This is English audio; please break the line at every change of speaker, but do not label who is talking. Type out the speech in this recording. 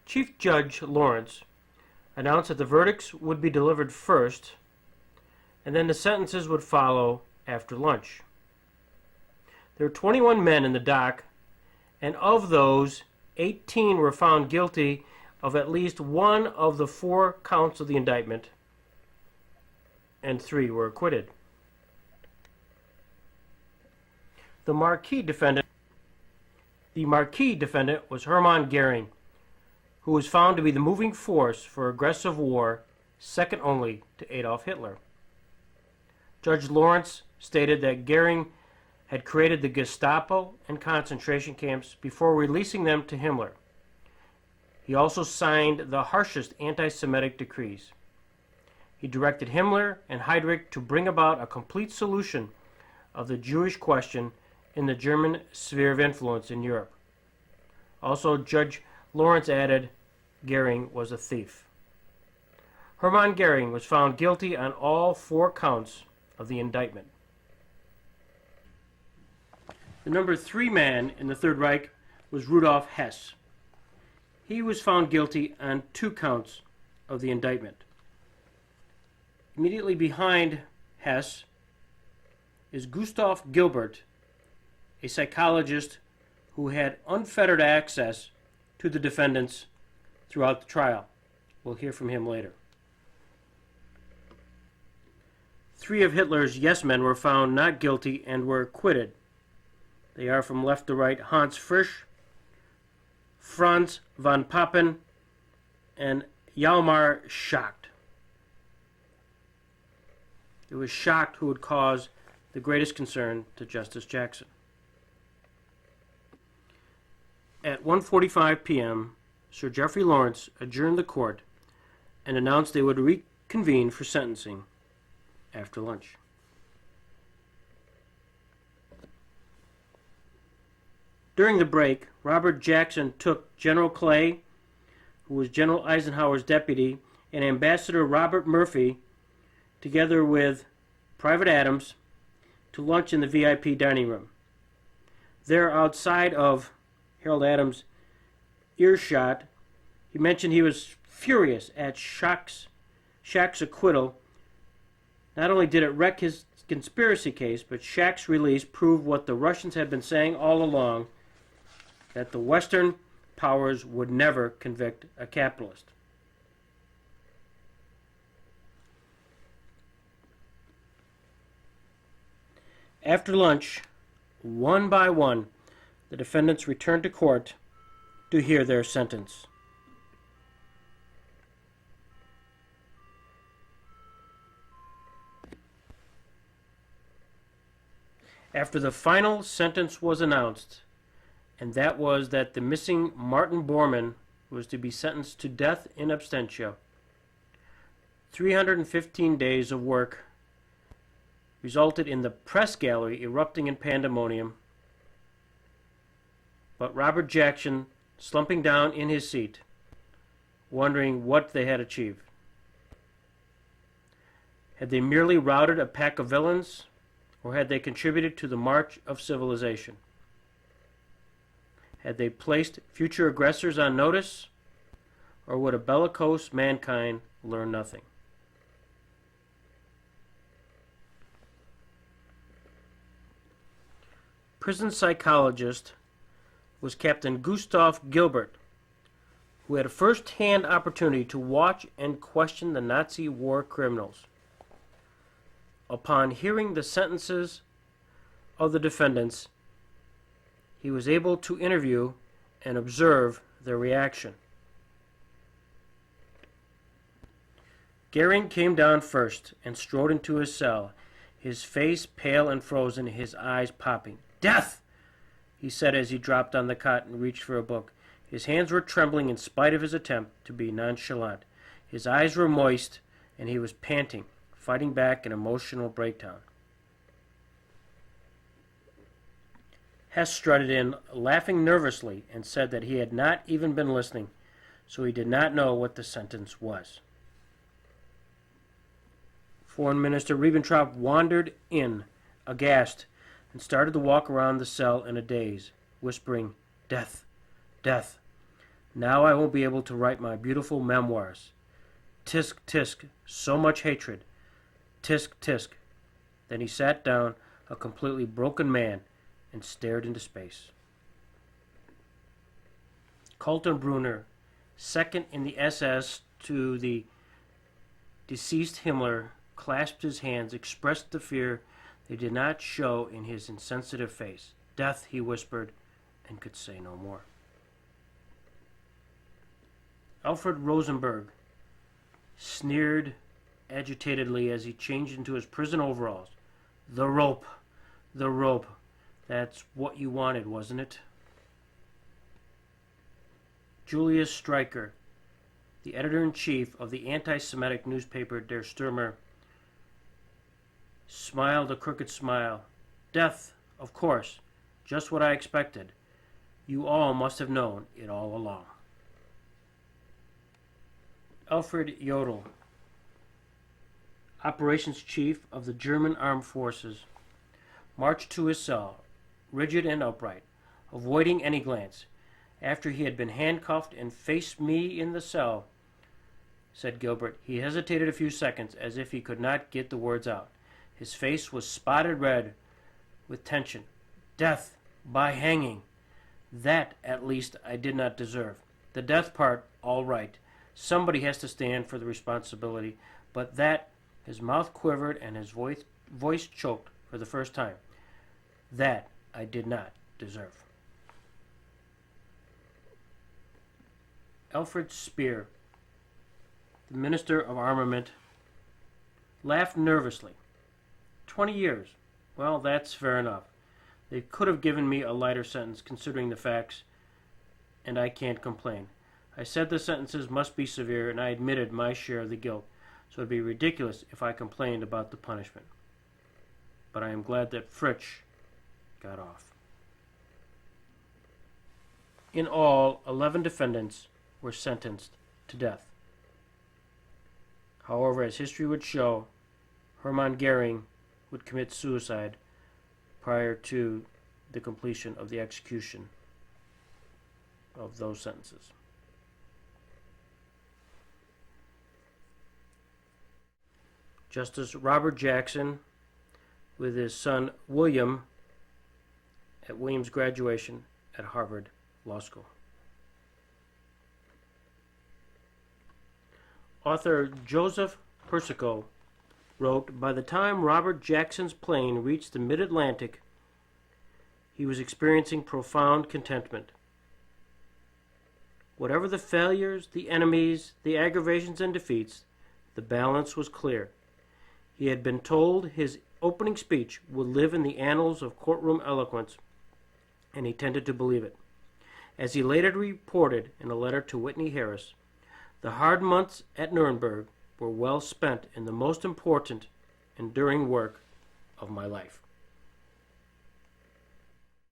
Chief Judge Lawrence announced that the verdicts would be delivered first, and then the sentences would follow after lunch. There were 21 men in the dock, and of those, 18 were found guilty of at least one of the 4 counts of the indictment, and 3 were acquitted. The marquee defendant was Hermann Goering, who was found to be the moving force for aggressive war, second only to Adolf Hitler. Judge Lawrence stated that Goering had created the Gestapo and concentration camps before releasing them to Himmler. He also signed the harshest anti-Semitic decrees. He directed Himmler and Heydrich to bring about a complete solution of the Jewish question in the German sphere of influence in Europe. Also, Judge Lawrence added, Goering was a thief. Hermann Goering was found guilty on all 4 counts of the indictment. The number 3 man in the Third Reich was Rudolf Hess. He was found guilty on 2 counts of the indictment. Immediately behind Hess is Gustav Gilbert, a psychologist who had unfettered access to the defendants throughout the trial. We'll hear from him later. 3 of Hitler's yes-men were found not guilty and were acquitted. They are from left to right Hans Frisch, Franz von Papen, and Hjalmar Schacht. It was Schacht who would cause the greatest concern to Justice Jackson. At 1:45 p.m., Sir Geoffrey Lawrence adjourned the court and announced they would reconvene for sentencing after lunch. During the break, Robert Jackson took General Clay, who was General Eisenhower's deputy, and Ambassador Robert Murphy, together with Private Adams, to lunch in the VIP dining room. There, outside of Harold Adams' earshot, he mentioned he was furious at Schacht's acquittal. Not only did it wreck his conspiracy case, but Schacht's release proved what the Russians had been saying all along, that the Western powers would never convict a capitalist. After lunch, one by one, the defendants returned to court to hear their sentence. After the final sentence was announced, and that was that the missing Martin Bormann was to be sentenced to death in absentia, 315 days of work resulted in the press gallery erupting in pandemonium, but Robert Jackson slumping down in his seat, wondering what they had achieved. Had they merely routed a pack of villains, or had they contributed to the march of civilization? Had they placed future aggressors on notice, or would a bellicose mankind learn nothing? Prison psychologist was Captain Gustav Gilbert, who had a first-hand opportunity to watch and question the Nazi war criminals. Upon hearing the sentences of the defendants, he was able to interview and observe their reaction. Goering came down first and strode into his cell, his face pale and frozen, his eyes popping. "Death!" he said as he dropped on the cot and reached for a book. His hands were trembling in spite of his attempt to be nonchalant. His eyes were moist, and he was panting, fighting back an emotional breakdown. Hess strutted in, laughing nervously, and said that he had not even been listening, so he did not know what the sentence was. Foreign Minister Ribbentrop wandered in, aghast, and started to walk around the cell in a daze, whispering, "Death, death." Now I won't be able to write my beautiful memoirs. Tisk, tisk, so much hatred. Tisk, tisk. Then he sat down, a completely broken man, and stared into space. Kaltenbrunner, second in the SS to the deceased Himmler, clasped his hands, expressed the fear they did not show in his insensitive face. Death, he whispered, and could say no more. Alfred Rosenberg sneered agitatedly as he changed into his prison overalls. The rope, the rope. That's what you wanted, wasn't it? Julius Streicher, the editor-in-chief of the anti-Semitic newspaper Der Stürmer, smiled a crooked smile. Death, of course, just what I expected. You all must have known it all along. Alfred Jodl, operations chief of the German armed forces, marched to his cell, rigid and upright, avoiding any glance. After he had been handcuffed and faced me in the cell, said Gilbert, he hesitated a few seconds as if he could not get the words out. His face was spotted red with tension. Death by hanging. That, at least, I did not deserve. The death part, all right. Somebody has to stand for the responsibility. But that, his mouth quivered and his voice choked for the first time. That I did not deserve. Alfred Speer, the Minister of Armament, laughed nervously. 20 years. Well, that's fair enough. They could have given me a lighter sentence considering the facts, and I can't complain. I said the sentences must be severe, and I admitted my share of the guilt, so it would be ridiculous if I complained about the punishment. But I am glad that Fritsch got off. In all, 11 defendants were sentenced to death. However, as history would show, Hermann Goering would commit suicide prior to the completion of the execution of those sentences. Justice Robert Jackson, with his son William, at William's graduation at Harvard Law School. Author Joseph Persico wrote, by the time Robert Jackson's plane reached the mid-Atlantic, he was experiencing profound contentment. Whatever the failures, the enemies, the aggravations and defeats, the balance was clear. He had been told his opening speech would live in the annals of courtroom eloquence, and he tended to believe it. As he later reported in a letter to Whitney Harris, the hard months at Nuremberg were well spent in the most important, enduring work of my life.